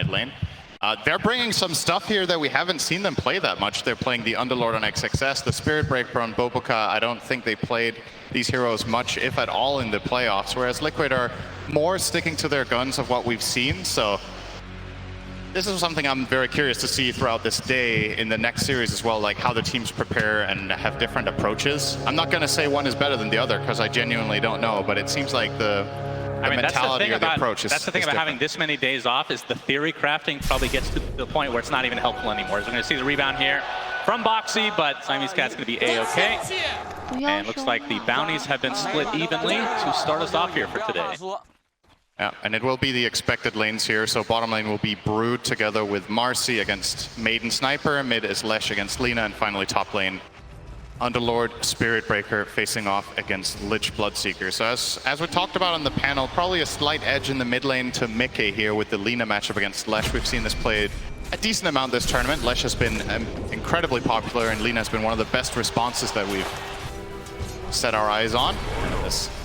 lane. They're bringing some stuff here that we haven't seen them play that much. They're playing the Underlord on XXS, the Spirit Breaker on Boboka. I don't think they played these heroes much, if at all, in the playoffs, whereas Liquid are more sticking to their guns of what we've seen. So this is something I'm very curious to see throughout this day in the next series as well, like how the teams prepare and have different approaches. I'm not going to say one is better than the other because I genuinely don't know, but it seems like the mentality or the approach is That's the thing about having this many days off, is the theory crafting probably gets to the point where it's not even helpful anymore. So we're going to see the rebound here from Boxy, but Siamese Cat's going to be A-okay. And looks like the bounties have been split evenly to start us off here for today. Yeah, and it will be the expected lanes here. So bottom lane will be Brood together with Marcy against Maiden Sniper. Mid is Lesh against Lina, and finally top lane Underlord, Spirit Breaker facing off against Lich Bloodseeker. So as we talked about on the panel, probably a slight edge in the mid lane to Mickey here with the Lina matchup against Lesh. We've seen this played a decent amount this tournament. Lesh has been incredibly popular, and Lina has been one of the best responses that we've set our eyes on.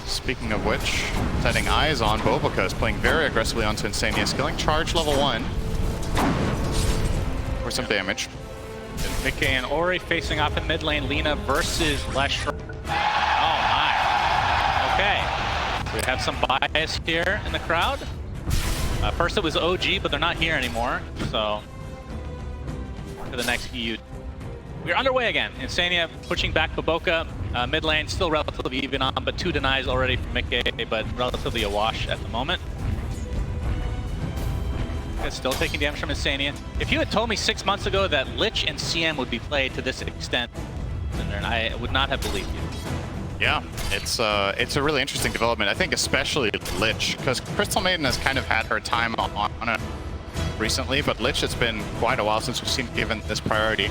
Speaking of which, setting eyes on, Boboka is playing very aggressively onto Insania, skilling charge level 1 for some damage. Mickey and Ori facing off in mid lane. Lina versus Leshrac. Oh my. Okay. So we have some bias here in the crowd. First it was OG, but they're not here anymore. So to the next EU. We're underway again. Insania pushing back Boboka. Mid lane still relatively even on, but 2 denies already from Mickey, but relatively a wash at the moment. Still taking damage from Insania. If you had told me 6 months ago that Lich and CM would be played to this extent, then I would not have believed you. Yeah, it's a really interesting development. I think especially Lich, because Crystal Maiden has kind of had her time on it recently, but Lich, it's been quite a while since we've seen given this priority.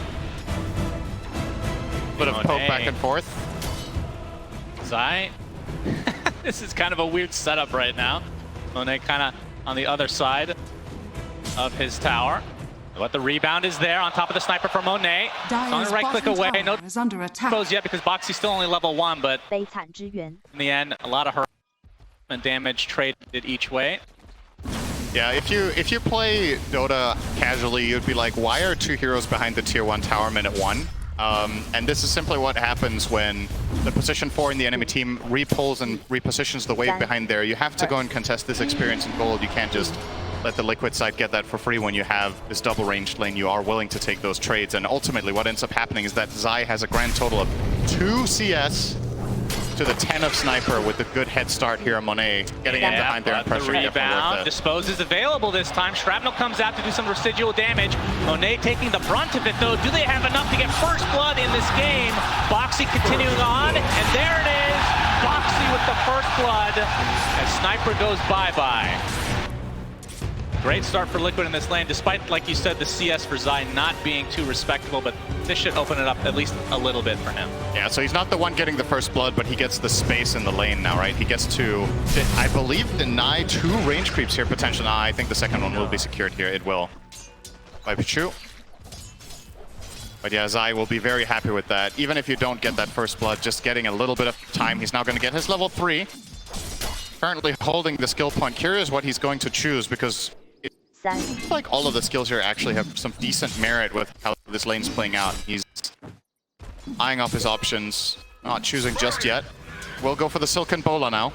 Bit of poke back and forth. Zai. This is kind of a weird setup right now. Monet kind of on the other side of his tower. But the rebound is there on top of the sniper for Monet. It's on right click away. No expose yet because Boxy's still only level 1, but in the end, a lot of her damage traded each way. Yeah, if you play Dota casually, you'd be like, why are 2 heroes behind the tier 1 tower minute 1? And this is simply what happens when the position 4 in the enemy team repulls and repositions the wave behind there. You have to go and contest this experience in gold. You can't just let the Liquid side get that for free when you have this double ranged lane. You are willing to take those trades, and ultimately what ends up happening is that Zai has a grand total of 2 CS to the 10 of Sniper with the good head start here on Monet, getting in behind there and pressuring. The rebound, Dispose is available this time. Shrapnel comes out to do some residual damage. Monet taking the brunt of it though. Do they have enough to get first blood in this game? Boxy continuing on, and there it is. Boxy with the first blood as Sniper goes bye-bye. Great start for Liquid in this lane, despite, like you said, the CS for Zai not being too respectable, but this should open it up at least a little bit for him. Yeah, so he's not the one getting the first blood, but he gets the space in the lane now, right? He gets to, I believe, deny 2 range creeps here potentially. Nah, I think the second one will be secured here. It will. By Pichu. But yeah, Zai will be very happy with that. Even if you don't get that first blood, just getting a little bit of time. He's now going to get his level 3. Currently holding the skill point. Curious what he's going to choose, because I feel like all of the skills here actually have some decent merit with how this lane's playing out. He's eyeing up his options, not choosing just yet. We'll go for the Silken Bola now.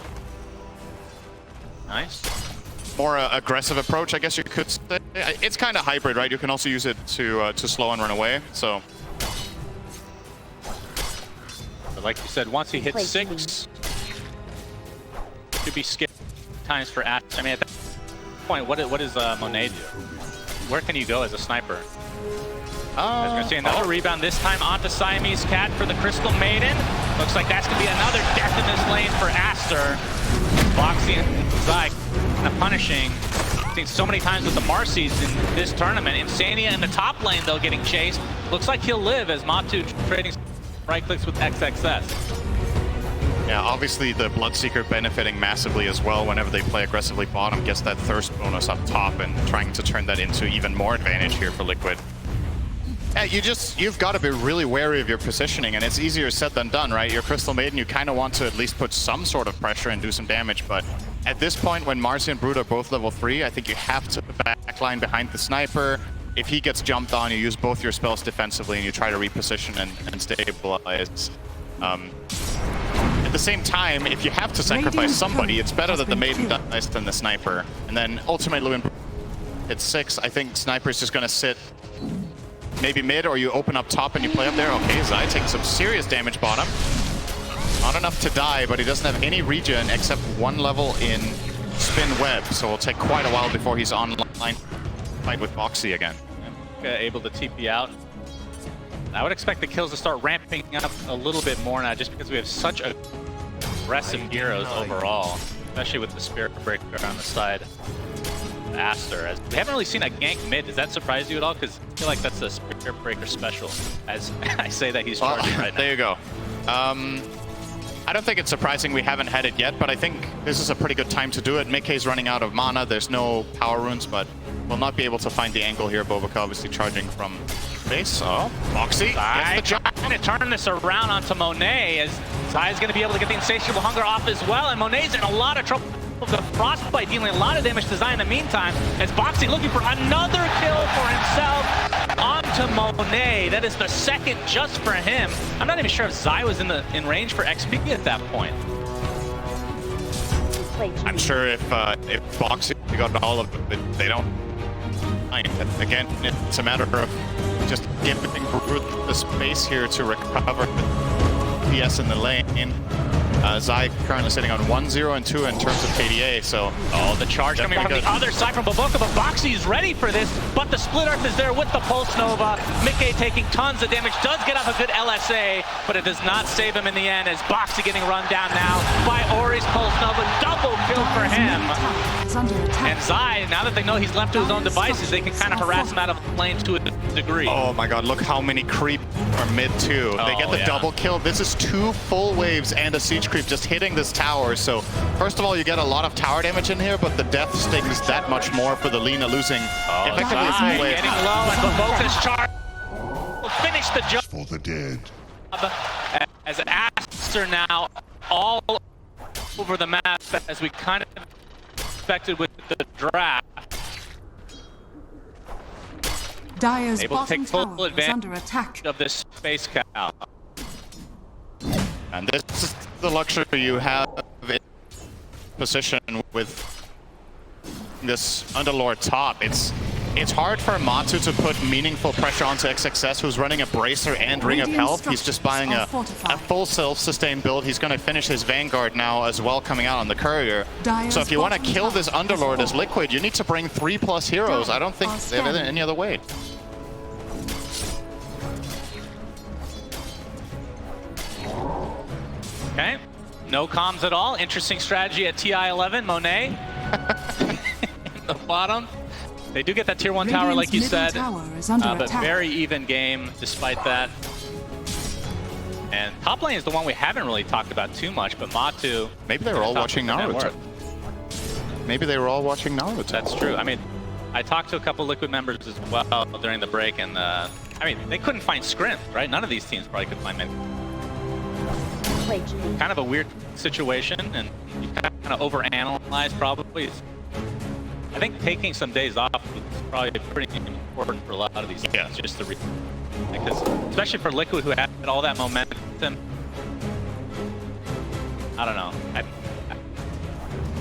Nice. More aggressive approach, I guess you could say. It's kind of hybrid, right? You can also use it to slow and run away, so. But like you said, once he hits 6, could be skip times for Aster. I mean, at that point, what does Monet do? Where can you go as a sniper? As we're gonna see another rebound, this time onto Siamese Cat for the Crystal Maiden. Looks like that's gonna be another death in this lane for Aster. Boxy and Zai kind of punishing. I've seen so many times with the Marcies in this tournament. Insania in the top lane, though, getting chased. Looks like he'll live as Matu trading right clicks with XXS. Yeah, obviously the Bloodseeker benefiting massively as well whenever they play aggressively bottom, gets that thirst bonus up top and trying to turn that into even more advantage here for Liquid. Yeah, you've got to be really wary of your positioning, and it's easier said than done, right? Your Crystal Maiden, you kind of want to at least put some sort of pressure and do some damage, but At this point, when Marcy and Brood are both level 3, I think you have to backline behind the sniper. If he gets jumped on, you use both your spells defensively and you try to reposition and stabilize. At the same time, if you have to sacrifice somebody, it's better that the Maiden dies than the sniper. And then ultimately when it's 6, I think sniper's just gonna sit maybe mid, or you open up top and you play up there. Okay, Zai takes some serious damage bottom. Not enough to die, but he doesn't have any regen except 1 level in Spin Web, so it'll take quite a while before he's online fight with Boxy again. Able to TP out. I would expect the kills to start ramping up a little bit more now, just because we have such aggressive heroes overall, especially with the Spirit Breaker on the side. Aster, as we haven't really seen a gank mid. Does that surprise you at all? Because I feel like that's the Spirit Breaker special, as I say that he's charging right now. There you go. I don't think it's surprising we haven't had it yet, but I think this is a pretty good time to do it. Mickey's running out of mana. There's no power runes, but we'll not be able to find the angle here. Bobaka obviously charging from base. Oh, Boxy gets the jump. Trying to turn this around onto Monet, as Zai's going to be able to get the Insatiable Hunger off as well, and Monet's in a lot of trouble. The Frostbite dealing a lot of damage to Zai in the meantime, as Boxy looking for another kill for himself onto Monet. That is the second just for him. I'm not even sure if Zai was in range for XP at that point. I'm sure if Boxy got all of it, they don't mind. Again, it's a matter of just giving Brood the space here to recover PS in the lane. Zai currently sitting on 1-0 and 2 in terms of KDA, so... Oh, the charge coming from the other side from Bobaka, but Boxy is ready for this, but the Split Earth is there with the Pulse Nova. Mickey taking tons of damage, does get off a good LSA, but it does not save him in the end, as Boxy getting run down now by Ori's Pulse Nova. Double kill for him. And Zai, now that they know he's left to his own devices, they can kind of harass him out of the lane to a degree. Oh my god, look how many creep are mid too. They get the double kill. This is 2 full waves and a siege creep just hitting this tower. So first of all, you get a lot of tower damage in here, but the death stings that much more for the Lina losing effectively a full wave. Getting low, and Boboka's charge will finish the job for the dead. As Aster now all over the map, as we kind of expected with the draft. Dire's able to bottom take full tower is advantage under attack. of this space cow. And this is the luxury you have in position with this Underlord top. It's hard for Matu to put meaningful pressure onto XXS, who's running a Bracer and Ring of Health. He's just buying a full self-sustain build. He's going to finish his Vanguard now as well, coming out on the Courier. So if you want to kill this Underlord as Liquid, you need to bring 3+ heroes. I don't think they have any other way. Okay, no comms at all. Interesting strategy at TI-11. Monet in the bottom. They do get that tier 1 tower, like you said, but very even game despite that. And top lane is the one we haven't really talked about too much, but Matu... Maybe they were all watching Naruto. Maybe they were all watching Naruto. That's true. I mean, I talked to a couple Liquid members as well during the break, and I mean, they couldn't find Scrimp, right? None of these teams probably could find him. Kind of a weird situation, and you kind of overanalyze probably. I think taking some days off is probably pretty important for a lot of these teams, just to because especially for Liquid, who had all that momentum. I don't know. I've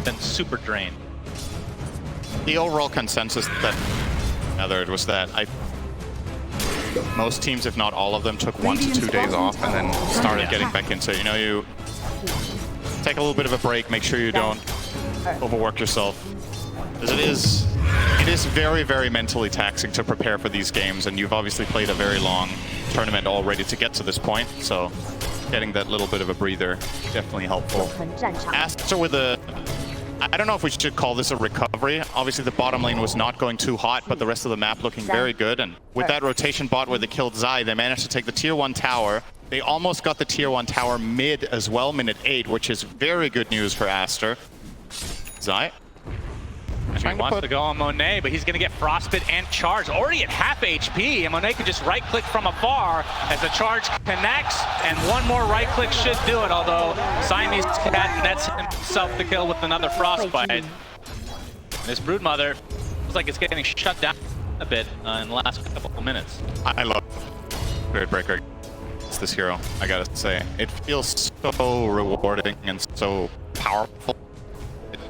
been super drained. The overall consensus that gathered was that most teams, if not all of them, took 1 to 2 days off and then started getting back into it. You know, you take a little bit of a break, make sure you don't overwork yourself. Because it is very, very mentally taxing to prepare for these games, and you've obviously played a very long tournament already to get to this point, so getting that little bit of a breather, definitely helpful. Aster with a... I don't know if we should call this a recovery. Obviously the bottom lane was not going too hot, but the rest of the map looking very good. And with that rotation bot where they killed Zai, they managed to take the tier 1 tower. They almost got the tier 1 tower mid as well, minute 8, which is very good news for Aster. Zai He wants to go on Monet, but he's going to get frostbit and charge. Already at half HP, and Monet can just right-click from afar as the charge connects, and one more right-click should do it, although Siamese Cat nets himself the kill with another frostbite. This Broodmother looks like it's getting shut down a bit in the last couple of minutes. I love Spirit Breaker. It's this hero, I gotta say. It feels so rewarding and so powerful.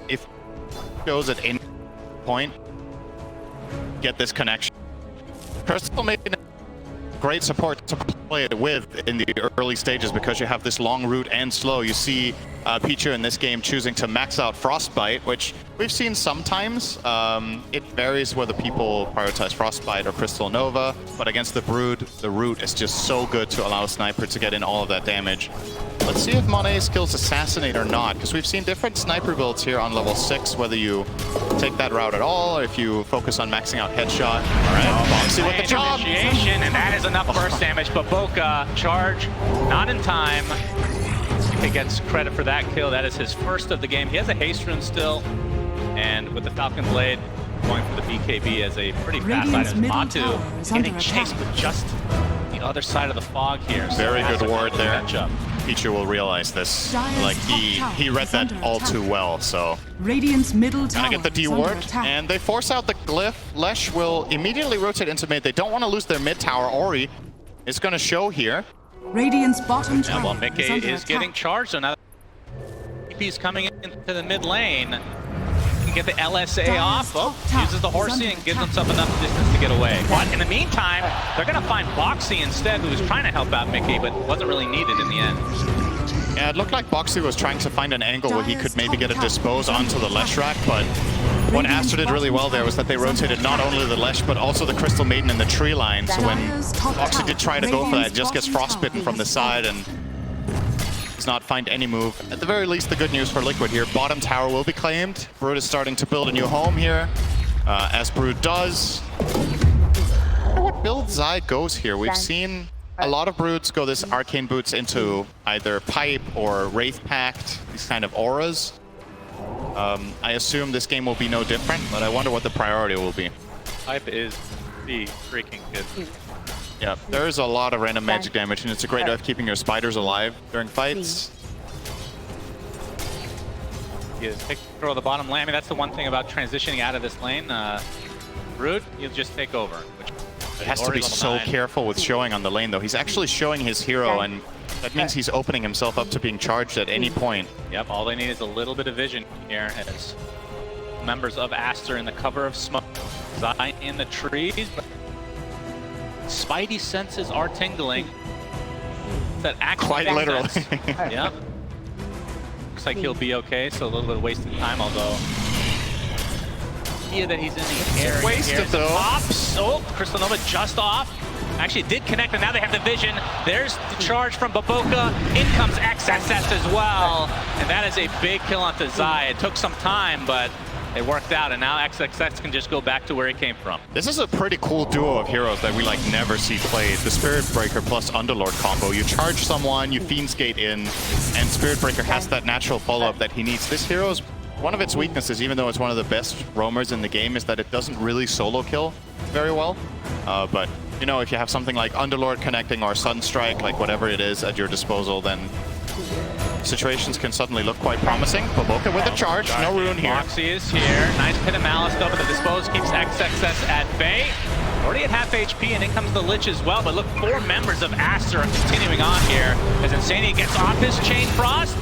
If it shows at any point, get this connection. Crystal made great support to play it with in the early stages because you have this long route and slow. You see Pichu in this game choosing to max out Frostbite, which we've seen sometimes. It varies whether people prioritize Frostbite or Crystal Nova, but against the Brood, the route is just so good to allow Sniper to get in all of that damage. Let's see if Monet skills Assassinate or not, because we've seen different Sniper builds here on level 6, whether you take that route at all, or if you focus on maxing out Headshot. All right, Boxy with the job. Initiation, and that is enough burst damage, but Boca, charge, not in time. He gets credit for that kill. That is his first of the game. He has a haste rune still, and with the Falcon Blade going for the BKB as a pretty fast item. Matu getting chased, but just the other side of the fog here. So very good ward there. Pichu will realize this. Like he read that all too well. So Radiant's middle tower gonna get the D ward, and they force out the glyph. Lesh will immediately rotate into mid. They don't want to lose their mid tower. Ori is going to show here. Radiant's bottom tower. Yeah, well, Mickey is getting charged, so now he's coming into the mid lane. Get the LSA off. Oh, uses the horsey and gives himself enough distance to get away. But in the meantime, they're going to find Boxy instead, who was trying to help out Mickey, but wasn't really needed in the end. Yeah, it looked like Boxy was trying to find an angle where he could maybe get a dispose onto the Leshrac, but what Aster did really well there was that they rotated not only the Lesh, but also the Crystal Maiden in the tree line. So when Boxy did try to go for that, it just gets frostbitten from the side and does not find any move. At the very least, the good news for Liquid here, bottom tower will be claimed. Brood is starting to build a new home here, as Brood does. I wonder what build Zai goes here. We've seen a lot of Broods go this Arcane Boots into either Pipe or Wraith Pact, these kind of auras. I assume this game will be no different, but I wonder what the priority will be. Pipe is the freaking good. Yeah, there's a lot of random magic damage, and it's a great way of keeping your spiders alive during fights. He is take control of the bottom lane. I mean, that's the one thing about transitioning out of this lane. Brood, you'll just take over. Which he has to be so careful with showing on the lane, though. He's actually showing his hero, and that means he's opening himself up to being charged at any point. Yep, all they need is a little bit of vision here as members of Aster in the cover of smoke. Zai in the trees. Spidey senses are tingling. That quite literally. Yep. Looks like he'll be okay, so a little bit of wasted time, although yeah, that he's in the air. Wasted though. Pops. Oh, Crystal Nova just off. Actually did connect, and now they have the vision. There's the charge from Baboka. In comes XSS as well. And that is a big kill onto Zai. It took some time, but it worked out, and now XXX can just go back to where he came from. This is a pretty cool duo of heroes that we like never see played. The Spirit Breaker plus Underlord combo. You charge someone, you Fiend's Gate in, and Spirit Breaker has that natural follow-up that he needs. This hero's one of its weaknesses, even though it's one of the best roamers in the game, is that it doesn't really solo kill very well. But you know, if you have something like Underlord connecting or Sunstrike, like whatever it is at your disposal, then situations can suddenly look quite promising. Baboka with a charge, no rune here. Boxy is here. Nice Pit of Malice though, but the dispose keeps XXS at bay. Already at half HP, and in comes the Lich as well. But look, 4 members of Aster are continuing on here as Insania gets off his Chain Frost.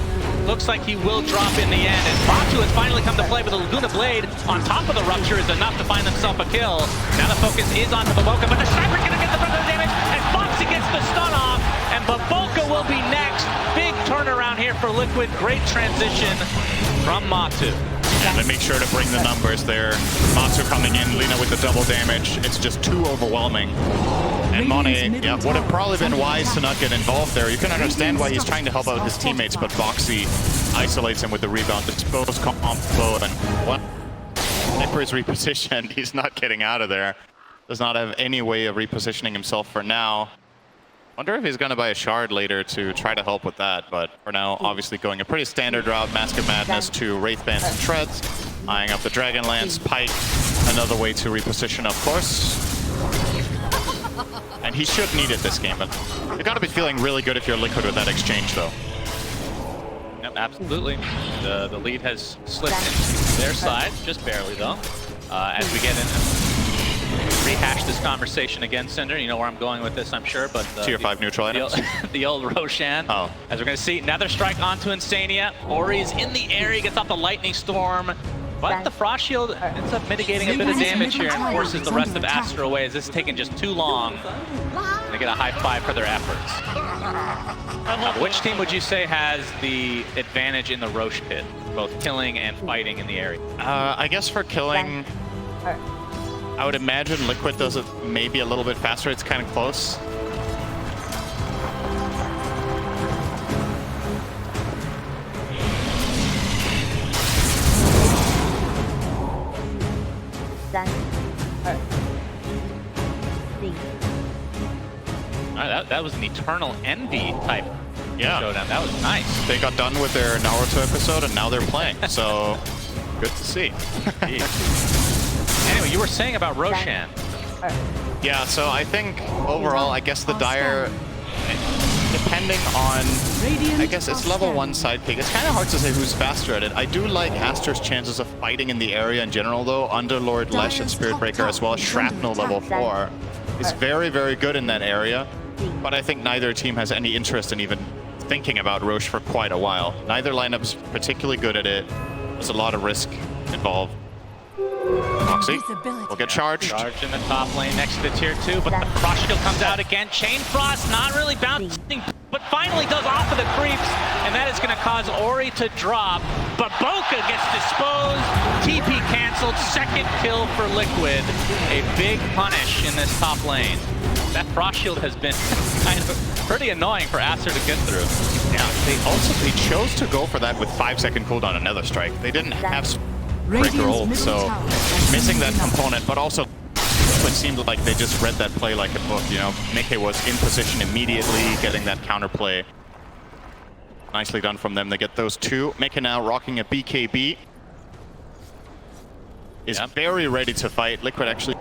Looks like he will drop in the end, and Batu has finally come to play, but the Laguna Blade on top of the Rupture is enough to find himself a kill. Now the focus is on Baboka, but the Sniper's gonna get the brunt of the damage, and Boxy gets the stun off, and Baboka will be next. Big turnaround here for Liquid. Great transition from Matu. And they make sure to bring the numbers there. Matu coming in, Lina with the double damage. It's just too overwhelming. And Monet, yeah, would have probably been wise to not get involved there. You can understand why he's trying to help out his teammates, but Boxy isolates him with the rebound, dispose combo, and what? Sniper is repositioned. He's not getting out of there. Does not have any way of repositioning himself for now. Wonder if he's going to buy a shard later to try to help with that, but for now, obviously going a pretty standard route, Mask of Madness to Wraith Bands and Treads. Eyeing up the Dragonlance, Pike, another way to reposition, of course. And he should need it this game, but you gotta be feeling really good if you're Liquid with that exchange, though. Yep, absolutely. The lead has slipped into their side, just barely though. As we get in and rehash this conversation again, Cinder, you know where I'm going with this, I'm sure, but... Tier 5 neutral items. The old Roshan. Oh. As we're going to see, another strike onto Insania. Ori's in the air, he gets off the Lightning Storm. But the Frost Shield ends up mitigating a bit of damage here and forces the rest of Aster away, as this is taking just too long. They get a high five for their efforts. Which team would you say has the advantage in the Roche pit, both killing and fighting in the area? I guess for killing, I would imagine Liquid does it maybe a little bit faster. It's kind of close. That was an Eternal Envy type showdown. That was nice. They got done with their Naruto episode and now they're playing, so good to see. Anyway, you were saying about Roshan. Yeah, so I think overall, I guess the Dire, depending on, I guess it's level 1 sidekick. It's kind of hard to say who's faster at it. I do like Aster's chances of fighting in the area in general, though. Underlord, Lesh, and Spirit Breaker, as well as Shrapnel level 4, is very, very good in that area. But I think neither team has any interest in even thinking about Roche for quite a while. Neither lineup's particularly good at it. There's a lot of risk involved. Moxie will get charged. Charged in the top lane next to the tier 2, but the Frost Shield comes out again. Chain Frost not really bouncing, but finally does off of the creeps, and that is going to cause Ori to drop. But Boca gets disposed, TP canceled, second kill for Liquid. A big punish in this top lane. That Frost Shield has been kind of pretty annoying for Aster to get through. Yeah, they chose to go for that with 5-second cooldown another strike. They didn't have Breaker ult, so missing that component, but also it seemed like they just read that play like a book, you know. Mickey was in position immediately, getting that counterplay. Nicely done from them. They get those two. Mickey now rocking a BKB. Is very ready to fight. Liquid actually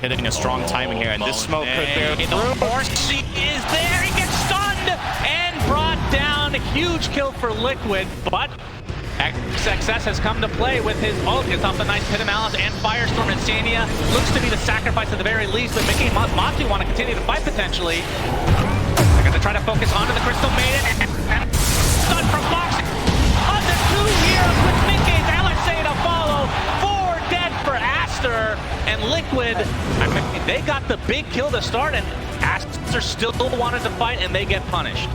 hitting a strong timing here, and this smoke could bear through. He is there, he gets stunned and brought down. A huge kill for Liquid, but XXS has come to play with his ult. Gets off the nice Pit of Malice and Firestorm. Insania looks to be the sacrifice at the very least, but Mickey and Matu want to continue to fight potentially. They're going to try to focus onto the Crystal Maiden. And stun from Fox. On the 2 heroes with Mickey's LSA to follow. 4 dead for Aster. And Liquid, I mean, they got the big kill to start, and Aster still wanted to fight, and they get punished.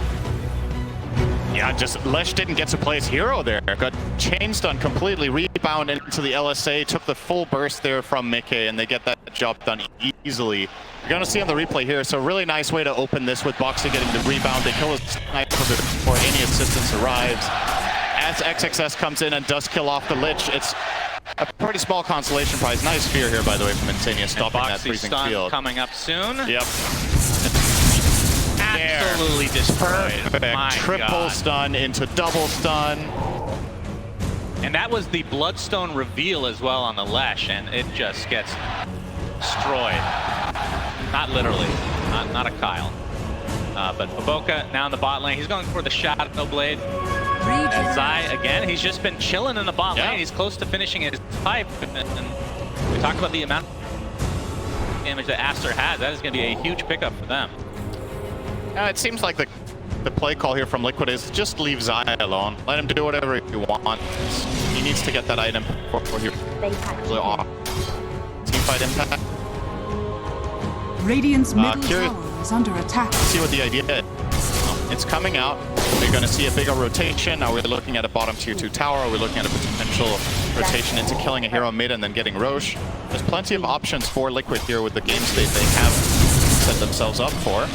Yeah, just Lesh didn't get to play his hero there. Got chain stun completely, rebound into the LSA, took the full burst there from Mickey, and they get that job done easily. You're gonna see on the replay here, so really nice way to open this with Boxy getting the rebound. They kill his sniper before any assistance arrives. As XXS comes in and does kill off the Lich, it's a pretty small consolation prize. Nice fear here, by the way, from Insania, stopping that freezing field. Coming up soon. Yep. Absolutely destroyed. Perfect. Triple stun into double stun. And that was the Bloodstone reveal as well on the Lesh, and it just gets destroyed. Not literally, not a Kyle. But Boca now in the bot lane. He's going for the Shadow Blade. And Zai, again, he's just been chilling in the bot lane. He's close to finishing his pipe. And we talk about the amount of damage that Aster has. That is going to be a huge pickup for them. It seems like the play call here from Liquid is just leave Zai alone. Let him do whatever he wants. He needs to get that item before he really off. Teamfight impact. Radiant's middle tower is under attack. Let's see what the idea is. It's coming out. We're going to see a bigger rotation. Are we looking at a bottom tier 2 tower? Are we looking at a potential rotation into killing a hero mid and then getting Roche? There's plenty of options for Liquid here with the game state they have set themselves up for.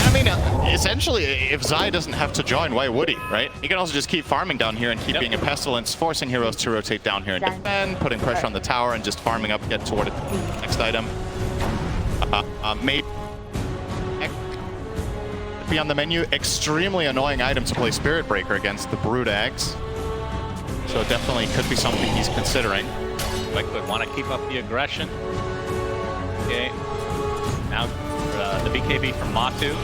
I mean, essentially, if Zai doesn't have to join, why would he, right? He can also just keep farming down here and keep being a Pestilence, forcing heroes to rotate down here and defend, putting pressure on the tower, and just farming up, get toward the next item. Maybe be on the menu. Extremely annoying item to play Spirit Breaker against the Brood Eggs. So it definitely could be something he's considering. Liquid want to keep up the aggression. Okay. Now the BKB from Matu.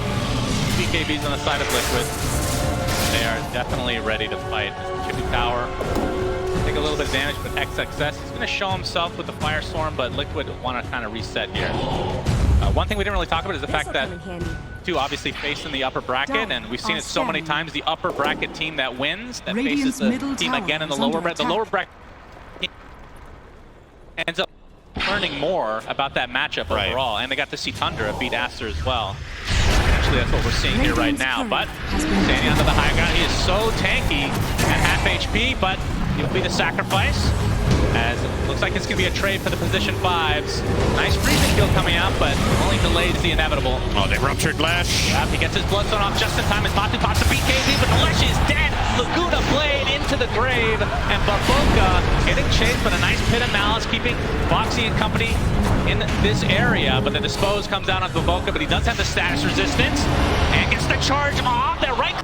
BKB's on the side of Liquid. They are definitely ready to fight. Chippy Tower. Take a little bit of damage, but XXS is going to show himself with the Firestorm, but Liquid want to kind of reset here. One thing we didn't really talk about is the fact that two obviously face in the upper bracket, and we've seen it so many times. The upper bracket team that wins, that faces the team again in the lower bracket. The lower bracket ends up learning more about that matchup overall, and they got to see Tundra beat Aster as well. Actually, that's what we're seeing here right now. But standing onto the high ground, he is so tanky at half HP, but he'll be the sacrifice. As it looks like it's going to be a trade for the position 5s. Nice freezing kill coming out, but only delays the inevitable. Oh, they ruptured Lesh. Yep, he gets his Bloodstone off just in time as Matu pops the BKB, but Lesh is dead. Laguna Blade into the grave, and Baboka getting chased, but a nice Pit of Malice, keeping Foxy and company in this area. But the Dispose comes down on Baboka, but he does have the status resistance, and gets the charge off. That right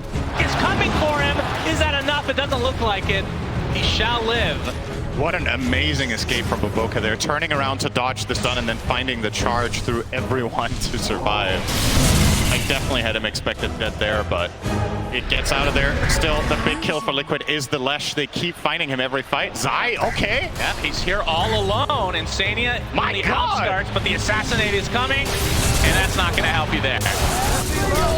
is coming for him. Is that enough? It doesn't look like it. He shall live. What an amazing escape from Baboka there, turning around to dodge the stun and then finding the charge through everyone to survive. I definitely had him expected dead there, but it gets out of there. Still, the big kill for Liquid is the Lesh. They keep finding him every fight. Zai, okay. Yeah, he's here all alone. Insania on the outskirts, but the Assassinate is coming, and that's not going to help you there.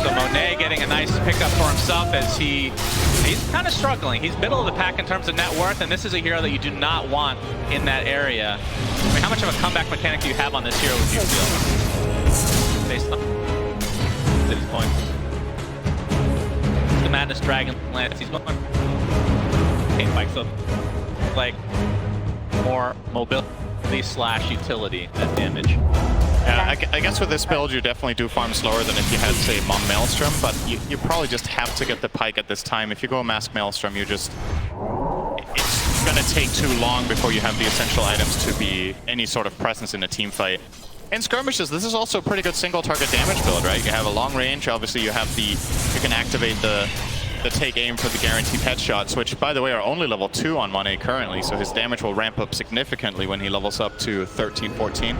So Monet getting a nice pickup for himself as he's kind of struggling. He's middle of the pack in terms of net worth, and this is a hero that you do not want in that area. I mean, how much of a comeback mechanic do you have on this hero, would you feel? Based on his points. The Madness Dragon Lance, he's going paint bike, so like more mobility slash utility as damage. Yeah, I guess with this build, you definitely do farm slower than if you had, say, Mom Maelstrom, but you probably just have to get the Pike at this time. If you go Mask Maelstrom, it's going to take too long before you have the essential items to be any sort of presence in a team fight. In skirmishes, this is also a pretty good single target damage build, right? You have a long range, obviously you can activate the take aim for the guaranteed headshots, which by the way are only level 2 on Monet currently, so his damage will ramp up significantly when he levels up to 13, 14.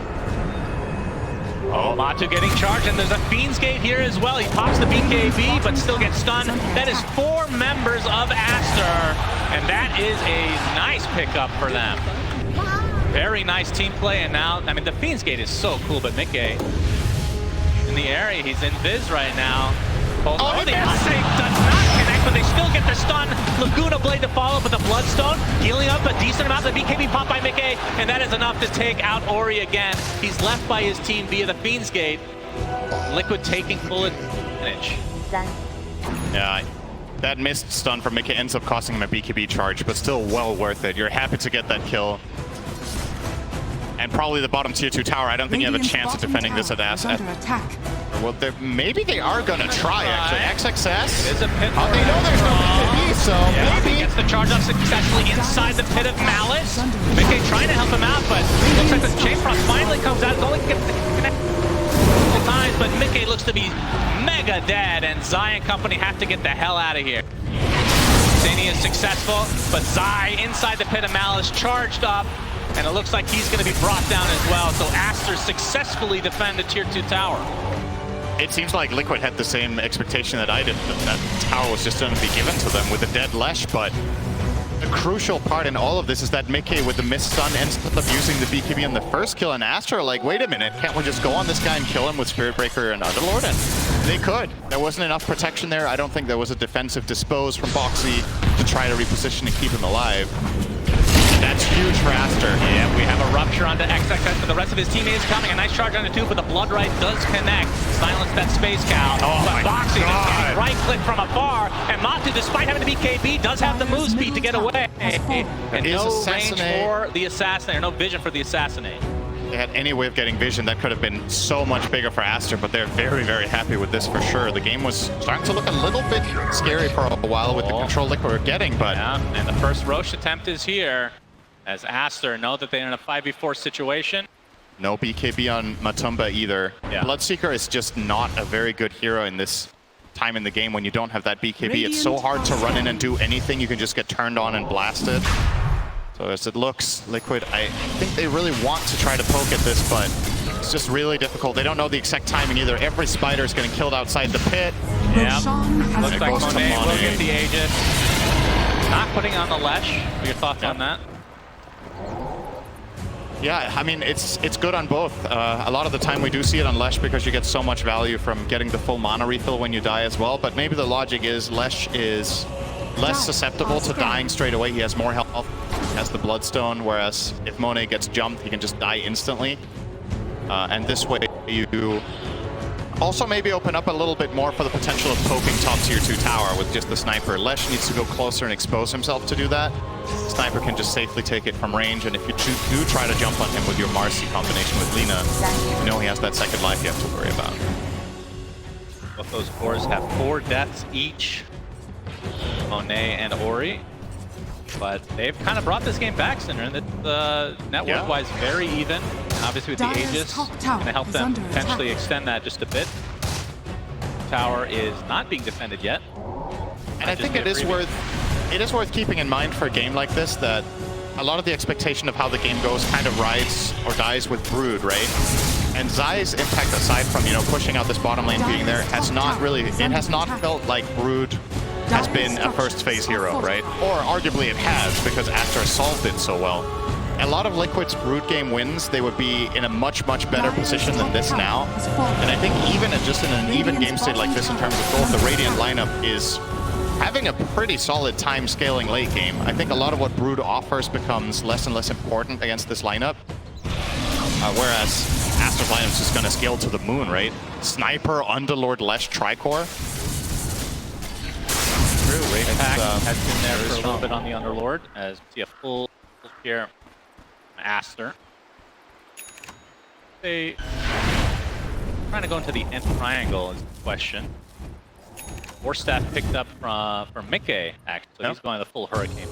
Oh, Matu getting charged, and there's a Fiend's Gate here as well. He pops the BKB, but still gets stunned. That is 4 members of Aster, and that is a nice pickup for them. Very nice team play, and now, I mean, the Fiend's Gate is so cool, but Mickey in the area, he's in Viz right now. Oh, the Assassinate does not connect, but they still get the stun. Laguna Blade to follow up with the Bloodstone, healing up a decent amount. The BKB popped by Mickey, and that is enough to take out Ori again. He's left by his team via the Fiend's Gate. Liquid taking full advantage. Yeah, that missed stun from Mickey ends up costing him a BKB charge, but still well worth it. You're happy to get that kill. And probably the bottom tier 2 tower. I don't think you have a chance of defending this at Aster. Well, maybe they are going to try, actually. XXS? It's a pit. Oh, they know there's no BKB, so maybe. Gets the charge off successfully inside the Pit of Malice. Mickey trying to help him out, but looks like the Chain Frost finally comes out. It's only going to connect multiple times, but Mickey looks to be mega dead, and Zai and company have to get the hell out of here. Zany is successful, but Zai inside the Pit of Malice charged up, and it looks like he's going to be brought down as well. So Aster successfully defend the tier 2 tower. It seems like Liquid had the same expectation that I did, that tower was just going to be given to them with a dead Lesh, but the crucial part in all of this is that Mickey with the missed stun ends up using the BKB on the first kill, and Aster like, wait a minute, can't we just go on this guy and kill him with Spirit Breaker and Underlord? And they could. There wasn't enough protection there. I don't think there was a defensive dispose from Boxy to try to reposition and keep him alive. That's huge for Aster. Yeah, we have a rupture onto XXS, but the rest of his teammates coming. A nice charge onto 2, but the Blood Right does connect. Silence that Space Cow. Oh, but my Boxy God. is getting right click from afar, and Matu, despite having the BKB, does have the move speed to get away. And no range for the Assassinate, or no vision for the Assassinate. If they had any way of getting vision, that could have been so much bigger for Aster, but they're very, very happy with this for sure. The game was starting to look a little bit scary for a while with the control Liquid were getting, but... Yeah, and the first Roche attempt is here, as Aster know that they're in a 5v4 situation. No BKB on Matumba either. Yeah. Bloodseeker is just not a very good hero in this time in the game when you don't have that BKB. It's so hard to run in and do anything. You can just get turned on and blasted. So as it looks, Liquid, I think they really want to try to poke at this, but it's just really difficult. They don't know the exact timing either. Every spider is getting killed outside the pit. Yeah, looks There like goes to Monet will Monet. get the Aegis. Not putting on the Lesh. What are your thoughts on that? Yeah, I mean, it's good on both. A lot of the time we do see it on Lesh because you get so much value from getting the full mana refill when you die as well. But maybe the logic is Lesh is less susceptible to dying straight away. He has more health, he has the Bloodstone, whereas if Monet gets jumped, he can just die instantly. And this way you also maybe open up a little bit more for the potential of poking top tier 2 tower with just the sniper. Lesh needs to go closer and expose himself to do that. Sniper can just safely take it from range, and if you do try to jump on him with your Marcy combination with Lina, you know he has that second life you have to worry about. Both those cores have 4 deaths each, Monet and Ori. But they've kind of brought this game back, Cinder, and it's network-wise very even. And obviously with the Aegis, going to help them potentially extend that just a bit. Tower is not being defended yet. And I think it is worth keeping in mind for a game like this that a lot of the expectation of how the game goes kind of rides or dies with Brood, right? And Zai's impact, aside from, you know, pushing out this bottom lane being there, has not felt like Brood has been a first phase hero, right? Or arguably it has, because Aster solved it so well. A lot of Liquid's Brood game wins, they would be in a much better position than this now. And I think even just in an even game state like this in terms of gold, the Radiant lineup is having a pretty solid time scaling late game. I think a lot of what Brood offers becomes less and less important against this lineup. Whereas Aster's lineup is just going to scale to the moon, right? Sniper, Underlord, Lesh, Tricore. Leshrac has been there for a little bit on the Underlord, as we see a full here Aster. They trying to go into the end triangle is the question. War staff picked up from Mickey, actually. So he's going the full Hurricane.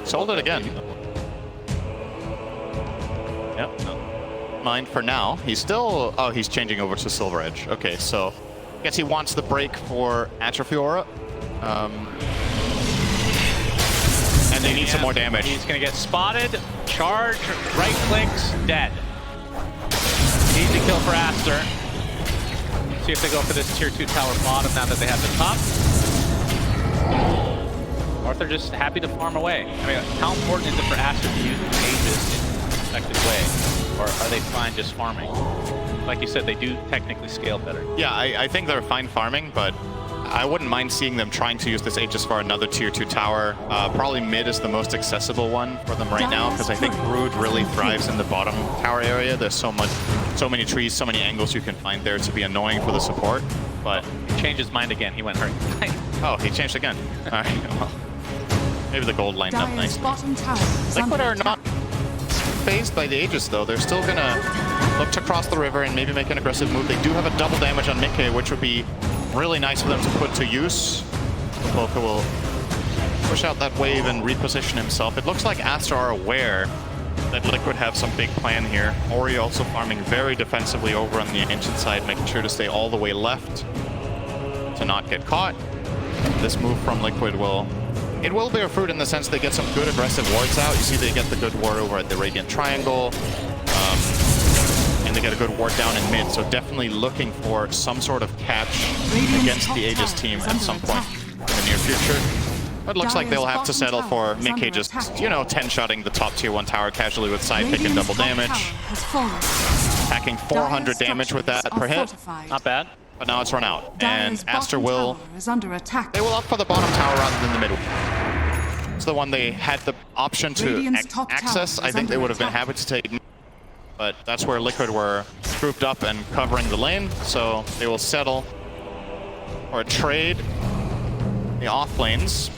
Sold it again. Yep. Mine for now. He's still... Oh, he's changing over to Silver Edge. Okay, so... I guess he wants the break for Atrophy Aura. And they need some more damage. He's going to get spotted, charge, right clicks, dead. Easy kill for Aster. See if they go for this tier 2 tower bottom now that they have the top. Or if they're just happy to farm away. I mean, how important is it for Aster to use the Aegis in an effective way? Or are they fine just farming? Like you said, they do technically scale better. Yeah, I think they're fine farming, but I wouldn't mind seeing them trying to use this Aegis for another tier 2 tower. Probably mid is the most accessible one for them right now, because I think Brood really thrives in the bottom tower area. There's so many trees, so many angles you can find there to be annoying for the support. But he changed his mind again. He went Hurricane. Oh, he changed again. All right, well, maybe the gold lined up nice. Liquid are not phased by the Aegis though. They're still gonna look to cross the river and maybe make an aggressive move. They do have a double damage on Mickey, which would be really nice for them to put to use. Boka will push out that wave and reposition himself. It looks like Aster are aware that Liquid have some big plan here. Ori also farming very defensively over on the ancient side, making sure to stay all the way left to not get caught. This move from Liquid will bear fruit in the sense they get some good aggressive wards out. You see they get the good ward over at the Radiant Triangle. And they get a good ward down in mid, so definitely looking for some sort of catch against the Aegis team at some point in the near future. But it looks like they'll have to settle for Mickey just, you know, 10-shotting the top tier 1 tower casually with side pick and double damage. Packing 400 damage with that per hit. Not bad. But now it's run out. And Aster will... They will opt for the bottom tower rather than the middle. It's the one they had the option to access. I think they would have been happy to take... But that's where Liquid were grouped up and covering the lane, so they will settle for a trade. The off lanes.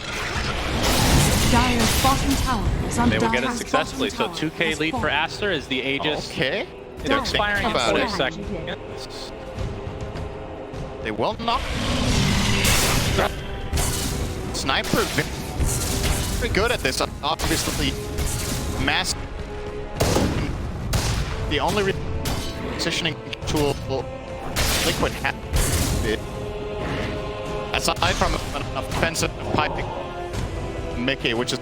They will get it successfully, so 2k lead for Aster as the Aegis is expiring in 40 seconds. They will not. Sniper very good at this, obviously. Mass. The only positioning tool Liquid has aside from an offensive piping Mickey, which is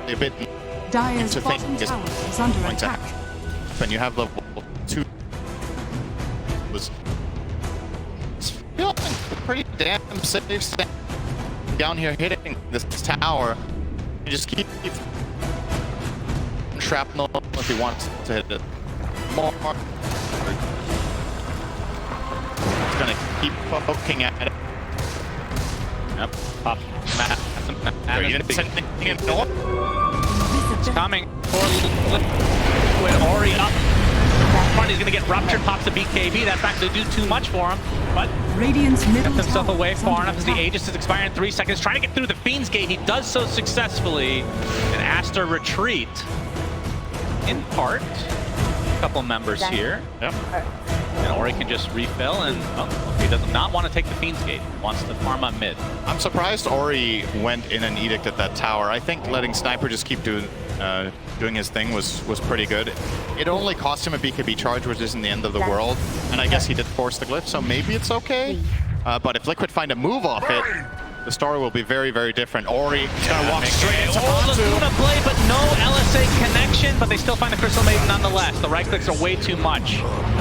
a bit Dire's to think bottom is tower is under going to attack. happen. When you have level 2 was feeling pretty damn safe down here hitting this tower. You just keep shrapnel if he wants to hit it more. He's gonna keep poking at it. Yep. Pop. You didn't send anything in north? It's coming. Liquid Ori up front. He's gonna get ruptured. Pops the BKB. That's not gonna do too much for him. But Radiant's middle kept himself tower away is far under enough as the attack. Aegis is expiring in 3 seconds. Trying to get through the Fiend's Gate. He does so successfully. And Aster retreat. In part. A couple members here. Yep. And Ori can just refill and he does not want to take the Fiend's Gate. Wants to farm on mid. I'm surprised Ori went in an edict at that tower. I think letting Sniper just keep doing his thing was pretty good. It only cost him a BKB charge, which isn't the end of the world. And I guess he did force the glyph, so maybe it's okay. But if Liquid find a move off it, the story will be very, very different. Ori is going to walk straight into Laguna Matu. play, but no LSA connection, but they still find the Crystal Maiden nonetheless. The right clicks are way too much.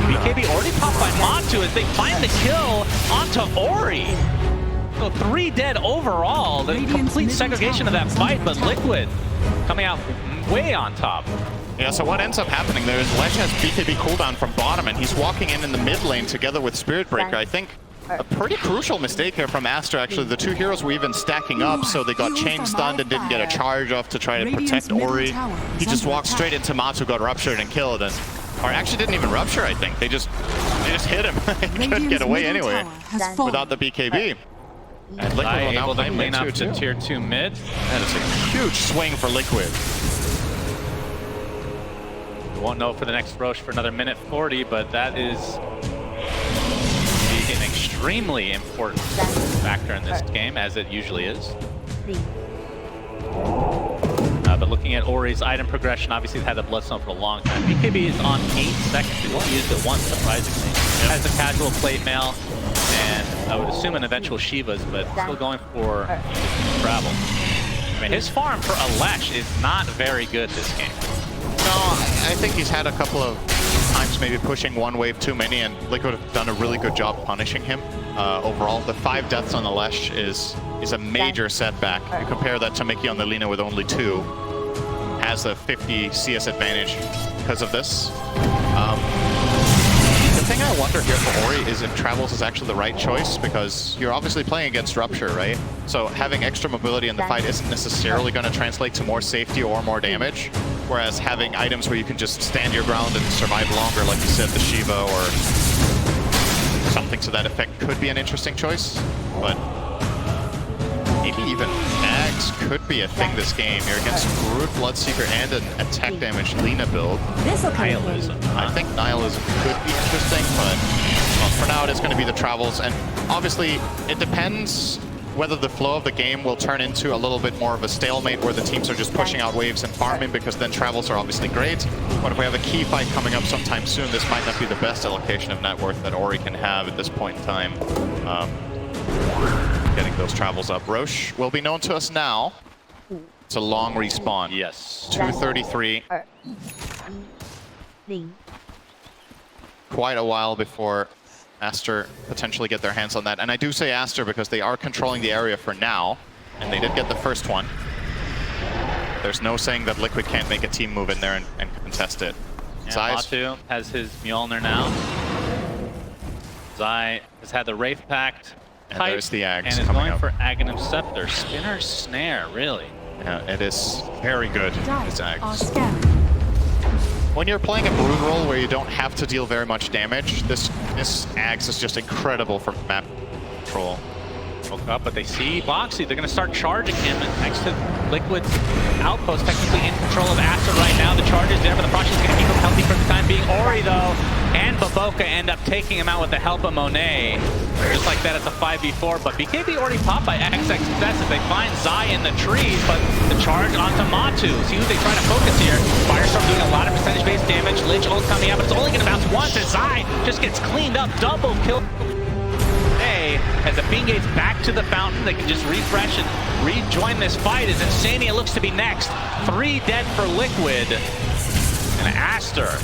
BKB already popped by Matu as they find the kill onto Ori. So 3 dead overall. The complete segregation of that fight, but Liquid coming out way on top. Yeah, so what ends up happening there is Lesh has BKB cooldown from bottom, and he's walking in the mid lane together with Spirit Breaker. I think a pretty crucial mistake here from Aster, actually. The 2 heroes were even stacking up, so they got chain stunned and didn't get a charge off to try to protect Ori. He just walked straight into Matu, got ruptured and killed, and or actually didn't even rupture, I think. They just hit him. He couldn't get away anyway without the BKB. And Liquid will now able to play clean mid up too. to tier 2 mid. That is a huge swing for Liquid. We won't know for the next Roche for another minute 40, but that is an extremely important factor in this game, as it usually is. But looking at Ori's item progression, obviously he's had the Bloodstone for a long time. BKB is on 8 seconds. He's only used it once, surprisingly. Has a casual plate mail, and I would assume an eventual Shiva's, but still going for travel. I mean, his farm for a Lesh is not very good this game. No, I think he's had a couple of times maybe pushing one wave too many, and Liquid have done a really good job punishing him overall. The 5 deaths on the Lesh is a major setback. You compare that to Mickey on the Lina with only 2. Has a 50 CS advantage because of this. The thing I wonder here for Ori is if Travels is actually the right choice, because you're obviously playing against Rupture, right? So having extra mobility in the fight isn't necessarily going to translate to more safety or more damage, whereas having items where you can just stand your ground and survive longer, like you said, the Shiva or something to that effect could be an interesting choice, but maybe even Ags could be a thing this game. You're against Brood, Bloodseeker, and an attack damage Lina build. Nihilism. I think Nihilism could be interesting, but well, for now it is going to be the Travels. And obviously, it depends whether the flow of the game will turn into a little bit more of a stalemate where the teams are just pushing out waves and farming, because then Travels are obviously great. But if we have a key fight coming up sometime soon, this might not be the best allocation of net worth that Ori can have at this point in time. Getting those Travels up. Roche will be known to us now. It's a long respawn. Yes. 2:33. Quite a while before Aster potentially get their hands on that. And I do say Aster because they are controlling the area for now, and they did get the first one. There's no saying that Liquid can't make a team move in there and contest it. Yeah, Zai's Matu has his Mjolnir now. Zai has had the Wraith Pact. And there's the Ags and is coming going up. for Aghanim Scepter. Spinner Snare, really. Yeah, it is very good, this Are Ags. scanning. When you're playing a Brood role where you don't have to deal very much damage, this Ags is just incredible for map control. Woke up, but they see Boxy. They're going to start charging him next to Liquid's outpost, technically in control of Aster right now. The charge is there, but the Prosh is going to keep him healthy for the time being. Ori, though, and Baboka end up taking him out with the help of Monet. Just like that at the 5v4, but BKB already popped by XX Success as they find Zai in the trees, but the charge onto Matu. See who they try to focus here. Firestorm doing a lot of percentage-based damage. Lich ult coming out, but it's only going to bounce once as Zai just gets cleaned up. Double kill. As the Fiend Gate's back to the fountain, they can just refresh and rejoin this fight as Insania looks to be next. 3 dead for Liquid. And Aster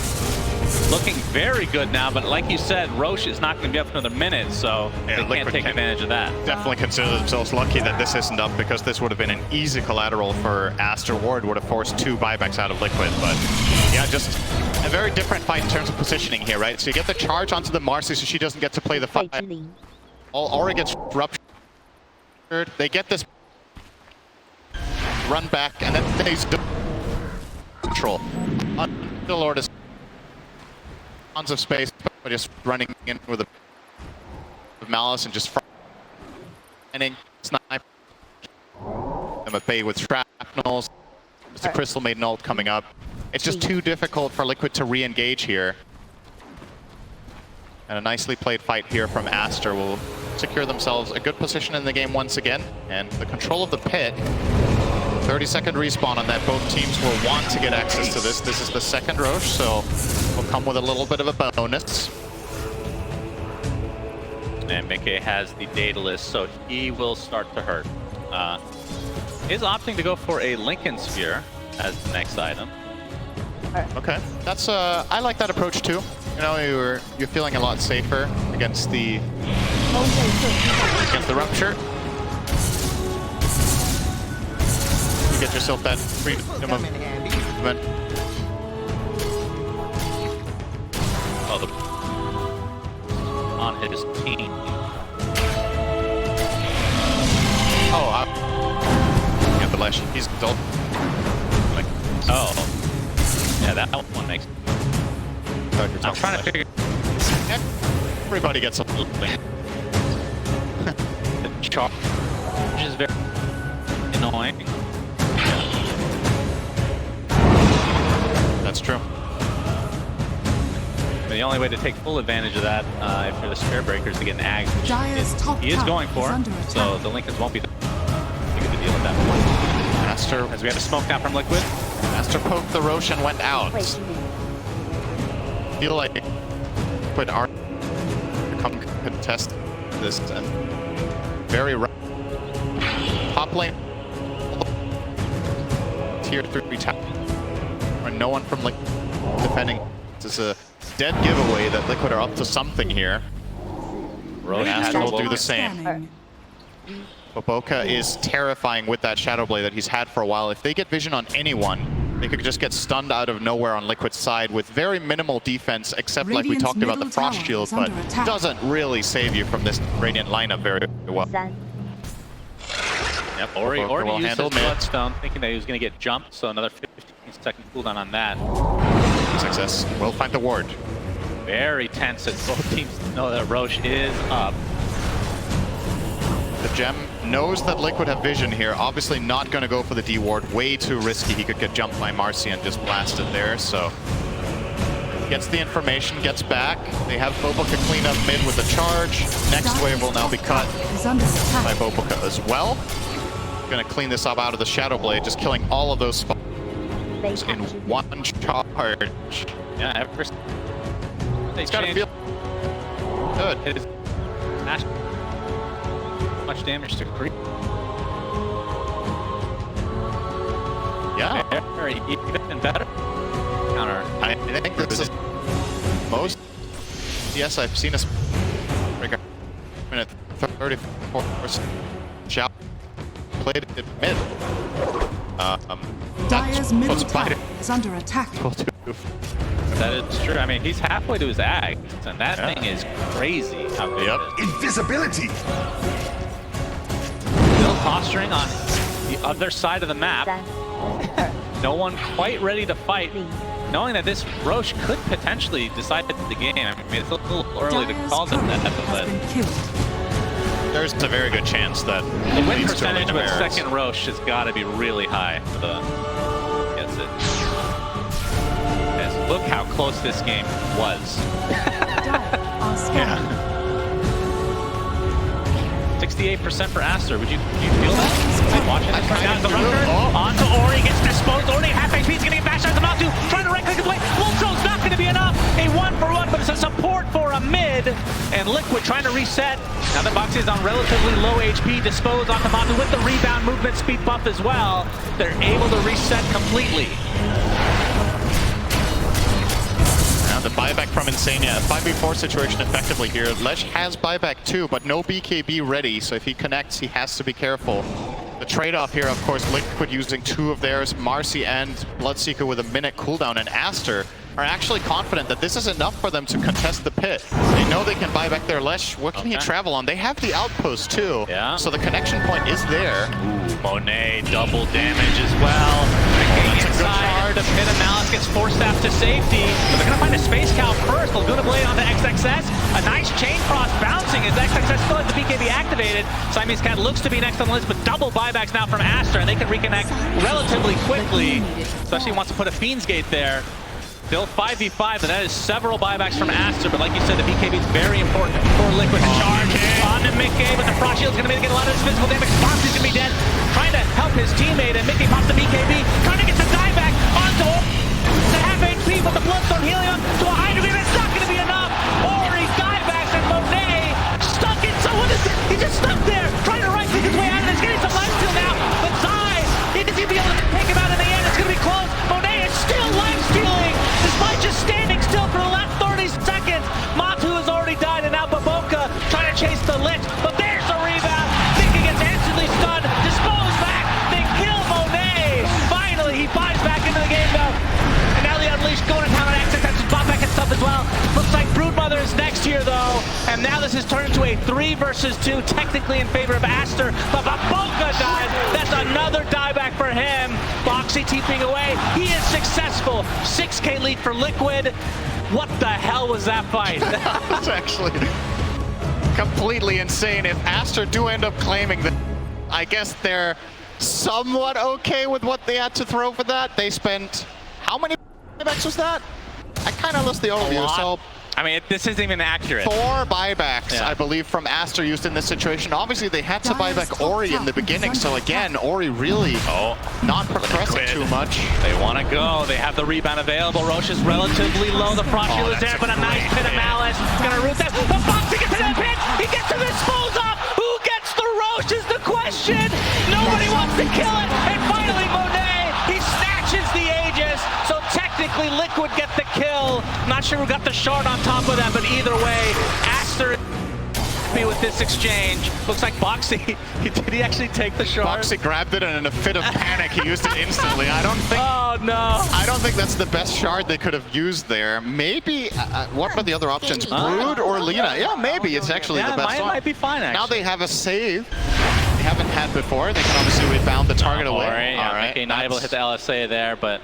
looking very good now, but like you said, Roche is not going to be up for another minute, so they can't take advantage of that. Definitely consider themselves lucky that this isn't up, because this would have been an easy collateral for Aster. Ward would have forced 2 buybacks out of Liquid, but yeah, just a very different fight in terms of positioning here, right? So you get the charge onto the Marcy, so she doesn't get to play the fight. Aura gets ruptured. They get this run back, and then they control. Underlord is tons of space, but just running in with a malice and just finding snipe them at bay with shrapnels. There's the Crystal Maiden ult coming up. It's just too difficult for Liquid to re-engage here. And a nicely played fight here from Aster will secure themselves a good position in the game once again. And the control of the pit, 30-second respawn on that. Both teams will want to get access to this. This is the second Roche, so will come with a little bit of a bonus. And Mickey has the Daedalus, so he will start to hurt. Is opting to go for a Lincoln Sphere as the next item. Okay, that's I like that approach too. You know, you're feeling a lot safer against the rupture. You get yourself that freedom of movement. Oh, on his team. Oh, yeah, the Lesh, he's dull. Like, oh, yeah, that one makes. I'm trying to figure. Everybody gets a little thing. The charge is very annoying. That's true. But the only way to take full advantage of that, if you're the Spear Breaker, is to get an ag, which he is going for. So the Lincolns won't be the big of a deal at that point. Aster, as we have a smoke down from Liquid. Aster poked the Roche and went out. I feel like Liquid are come contest this and very top lane tier 3 tap. Or no one from Liquid defending. This is a dead giveaway that Liquid are up to something here. And Aster will do the same. Boboka is terrifying with that Shadow Blade that he's had for a while. If they get vision on anyone, they could just get stunned out of nowhere on Liquid's side with very minimal defense, except like we talked about the Frost Shield, but doesn't really save you from this Radiant lineup very well. Yep, Ori used his Bloodstone thinking that he was going to get jumped, so another 15-second cooldown on that. Success. We'll find the ward. Very tense as both teams know that Roche is up. The Gem knows that Liquid have vision here. Obviously not going to go for the D ward. Way too risky. He could get jumped by Marcy and just blasted there. So gets the information, gets back. They have Boboka clean up mid with a charge. Next wave will now be cut by Boboka as well. Going to clean this up out of the Shadow Blade, just killing all of those spots in one charge. Yeah, It's got to feel good. It is much damage to creep. Yeah. Very even better. Counter. I think this is most. Yes, I've seen a breaker minute 34%. Shout played it mid. Dire's middle tower is under attack. That is true. I mean, he's halfway to his ag, and that thing is crazy how big it is. Invisibility! Still posturing on the other side of the map. No one quite ready to fight, knowing that this Roche could potentially decide the game. I mean, it's a little early to call them that, but there's a very good chance that the win percentage with second Roche has got to be really high for the gets it. Yes, look how close this game was. Yeah. 68% for Aster. Would you feel that? Watching this right now, the onto Ori, gets disposed. Ori half HP, he's gonna get bashed out of the Matu, trying to right click his way. Ultro's not gonna be enough. A 1-for-1, but it's a support for from mid, and Liquid trying to reset. Now that Boxy is on relatively low HP, Dispose onto Matu with the rebound movement speed buff as well. They're able to reset completely. Now the buyback from Insania, a 5v4 situation effectively here. Lesh has buyback too, but no BKB ready, so if he connects, he has to be careful. The trade-off here, of course, Liquid using 2 of theirs, Marcy and Bloodseeker with a minute cooldown, and Aster are actually confident that this is enough for them to contest the pit. They know they can buy back their Lesh. What can he travel on? They have the outpost too, so the connection point is there. Ooh, Monet double damage as well. Inside, the pit of Malice gets forced out to safety, but they're gonna find a Space Cow first. Laguna Blade onto XXS. A nice chain cross bouncing as XXS still has the BKB activated. Siamese Cat looks to be next on the list, but double buybacks now from Aster, and they can reconnect relatively quickly. Especially wants to put a Fiend's Gate there. Still 5v5, but that is several buybacks from Aster, but like you said, the BKB is very important for Liquid to charge on to Mickey, but the Frost Shield's gonna mitigate a lot of his physical damage. Foxy's gonna be dead, trying to help his teammate, and Mickey pops the BKB, trying to get the dieback onto the half HP, but the Bloodstone healing him to a high degree, but it's not gonna be enough. Ori diebacks, and Monet stuck in, so what is it? He's just stuck there, trying to right-click his way out, and he's getting some lifesteal now, but Zai, he doesn't be able to take him out in the end. It's gonna be close. Monet is still lifestealing, despite just standing still for the last 30 seconds. Matu has already died, and now Baboka trying to chase the Lich, but there's a rebound. Mickey gets instantly stunned, Dispose back, they kill Monet. Finally, he buys back into the game though. And now the Unleashed going to town on XXS, just bought back and stuff as well. Looks like Broodmother is next here though, and now this has turned into a 3 versus 2, technically in favor of Aster, but Baboka dies. That's another dieback for him. Boxy TPing away, he is successful. 6K lead for Liquid. What the hell was that fight? That's actually completely insane. If Aster do end up claiming that, I guess they're somewhat okay with what they had to throw for that. They spent, how many buybacks was that? I kind of lost the overview, so... I mean, this isn't even accurate. 4 buybacks, I believe, from Aster used in this situation. Obviously, they had to buy back Ori in the beginning, so again, Ori really not progressing too much. They want to go. They have the rebound available. Roche is relatively low. The Frost Shield is there, but a nice pit of Malice. Gonna root that. The Foxy gets to the pit. He gets to this Dispose up. Who gets the Roche is the question. Nobody wants to kill it. And finally, Monet, he snatches the Aegis. So technically, Liquid get the kill. Not sure who got the shard on top of that, but either way, Aster with this exchange. Looks like Boxy, did he actually take the shard? Boxy grabbed it, and in a fit of panic, he used it instantly. I don't think. Oh no! I don't think that's the best shard they could have used there. Maybe. What are the other options? Brood or Lina? Yeah, maybe it's actually the best one. Might be fine. Actually. Now they have a save. They haven't had before. They can obviously rebound the target away. All right. Okay, not able to hit the LSA there, but.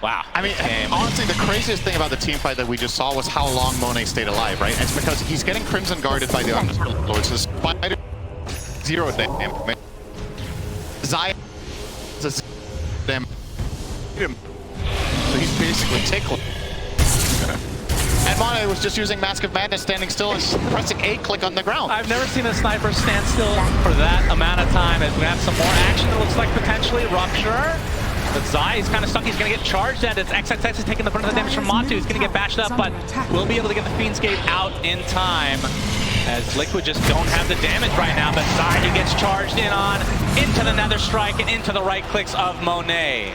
Wow. I mean, honestly, the craziest thing about the team fight that we just saw was how long Monet stayed alive, right? It's because he's getting Crimson guarded by the Underlord, so Spider 0 damage. Zai is damage. So he's basically tickling. And Monet was just using Mask of Madness, standing still and pressing A-click on the ground. I've never seen a sniper stand still for that amount of time, as we have some more action that looks like potentially Rupture. But Zai is kind of stuck. He's going to get charged at it. XXX is taking the brunt of the damage from Matu. He's going to get bashed up, but we'll be able to get the Fiend's Gate out in time, as Liquid just don't have the damage right now. But Zai, he gets charged in on, into the Nether Strike and into the right clicks of Monet.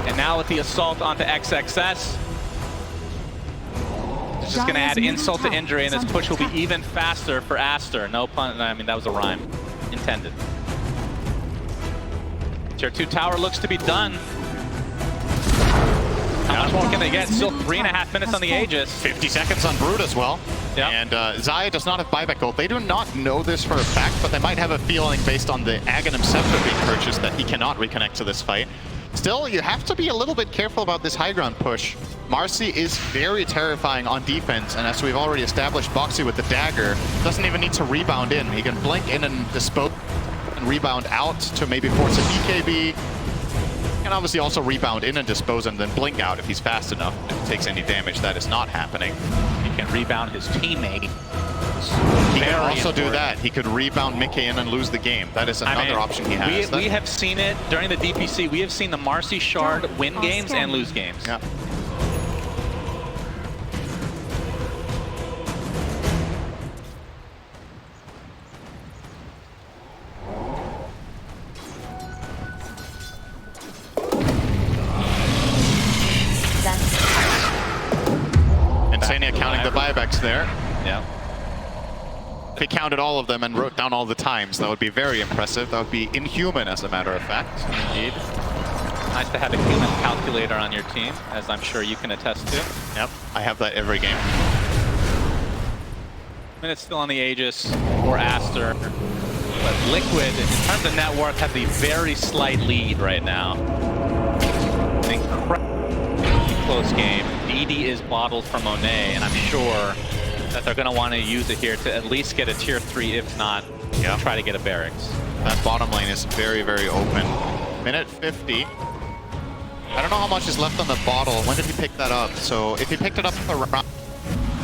And now with the assault onto XXS, it's just going to add insult to injury, and this push will be even faster for Aster. No pun, I mean, that was a rhyme. Intended. Tier 2 tower looks to be done. How much more can they get? Still 3.5 minutes on the Aegis. 50 seconds on Brood as well. Yep. And Zaya does not have buyback gold. They do not know this for a fact, but they might have a feeling based on the Aghanim Scepter being purchased that he cannot reconnect to this fight. Still, you have to be a little bit careful about this high ground push. Marcy is very terrifying on defense, and as we've already established, Boxy with the dagger doesn't even need to rebound in. He can blink in and dispose and rebound out to maybe force a BKB. And obviously also rebound in and dispose and then blink out if he's fast enough. If he takes any damage, that is not happening. He can rebound his teammate. He can also do that. He could rebound Mickey in and lose the game. That is another option he has. We have seen it during the DPC. We have seen the Marcy Shard win games and lose games. Yeah. Insania counting the buybacks there. Yeah. If he counted all of them and wrote down all the times, that would be very impressive. That would be inhuman, as a matter of fact. Indeed. Nice to have a human calculator on your team, as I'm sure you can attest to. Yep, I have that every game. Minutes still on the Aegis for Aster. But Liquid, in terms of network, have the very slight lead right now. An incredibly close game. DD is bottled for Monet, and I'm sure that they're going to want to use it here to at least get a tier 3, if not, try to get a barracks. That bottom lane is very, very open. Minute 50. I don't know how much is left on the bottle. When did he pick that up? So if he picked it up around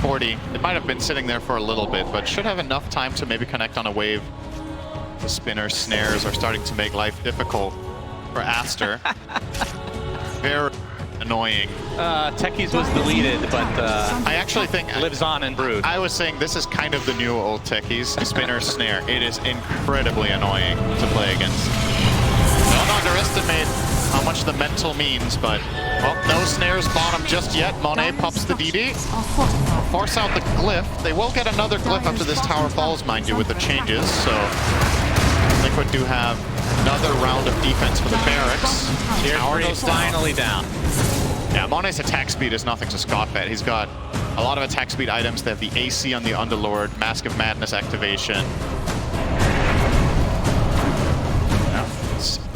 40, it might have been sitting there for a little bit, but should have enough time to maybe connect on a wave. The spinner snares are starting to make life difficult for Aster. Very annoying. Techies was deleted, but I actually think lives on in Brood. I was saying this is kind of the new old Techies, spinner snare. It is incredibly annoying to play against. Don't underestimate how much the mental means, but well, no snares bottom just yet. Monet pops the DD. Force out the glyph. They will get another glyph after this tower falls, mind you, with the changes, so Liquid do have another round of defense for the barracks. Tower goes finally down. Yeah, Monet's attack speed is nothing to scoff at. He's got a lot of attack speed items. They have the AC on the Underlord, Mask of Madness activation.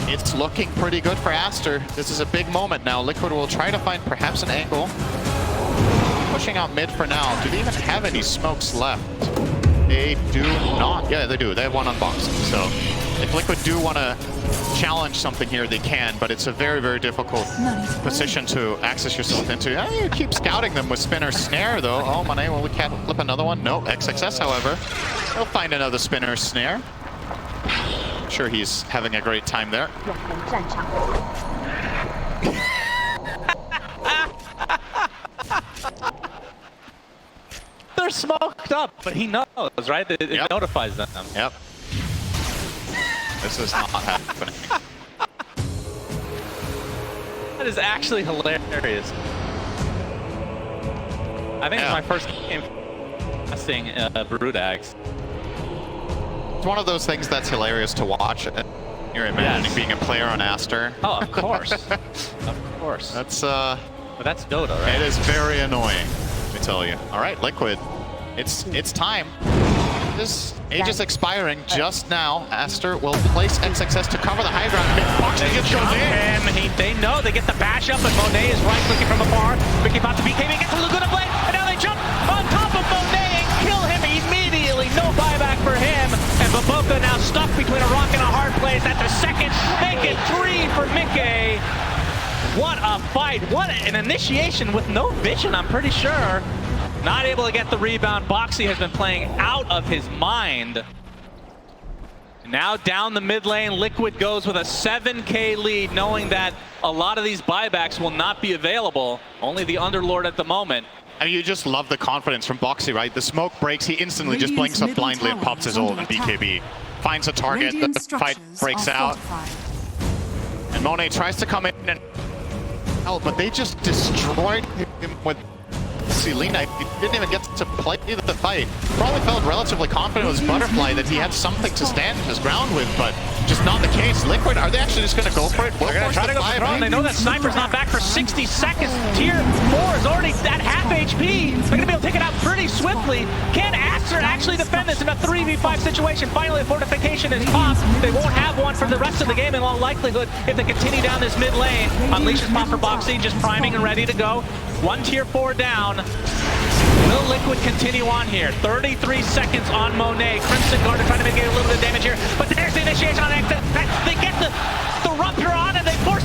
It's looking pretty good for Aster. This is a big moment now. Liquid will try to find perhaps an angle. Pushing out mid for now. Do they even have any smokes left? They do not. Yeah, they do. They have one on box. So if Liquid do want to challenge something here, they can, but it's a very, very difficult position to access yourself into. You keep scouting them with spinner snare, though. Oh, Monet, well, we can't flip another one. No, XXS, however. He'll find another spinner snare. I'm sure he's having a great time there. They're smoked up, but he knows, right? It notifies them. Yep. This is not happening. That is actually hilarious. I think it's my first game testing Brood-Ags. It's one of those things that's hilarious to watch. You're imagining being a player on Aster. Oh, of course. Of course. That's but that's Dota, right? It is very annoying, let me tell you. All right, Liquid. It's time. This age is expiring just now. Aster will place XXS to cover the high ground. Boxy gets goes in. They know they get the bash up, and Monet is right clicking from afar. Ricky pops the BKB, gets a Laguna Blade, and now they jump on top of Monet and kill him immediately. No buyback for him. And Baboka now stuck between a rock and a hard place. That's a second. Make it 3 for Mickey. What a fight. What an initiation with no vision, I'm pretty sure. Not able to get the rebound. Boxy has been playing out of his mind. Now down the mid lane, Liquid goes with a 7K lead, knowing that a lot of these buybacks will not be available. Only the Underlord at the moment. I mean, you just love the confidence from Boxy, right? The smoke breaks, he instantly just blinks up blindly and pops his ult and BKB. Finds a target, the fight breaks out. And Monet tries to come in and help, but they just destroyed him with Selena. He didn't even get to play the fight. Probably felt relatively confident with his butterfly that he had something to stand his ground with, but just not the case. Liquid, are they actually just going to go for it? They're going to try to go for it. They know that Sniper's not back for 60 seconds. Tier 4 is already at half HP. They're going to be able to take it out pretty swiftly. Can Aster actually defend this in a 3v5 situation? Finally, a fortification is popped. They won't have one for the rest of the game in all likelihood if they continue down this mid lane. Unleashes pop for Boxy, just priming and ready to go. One tier 4 down. Will Liquid continue on here? 33 seconds on Monet. Crimson Guard are trying to make a little bit of damage here, but there's the initiation on X. They get the rupture on and they force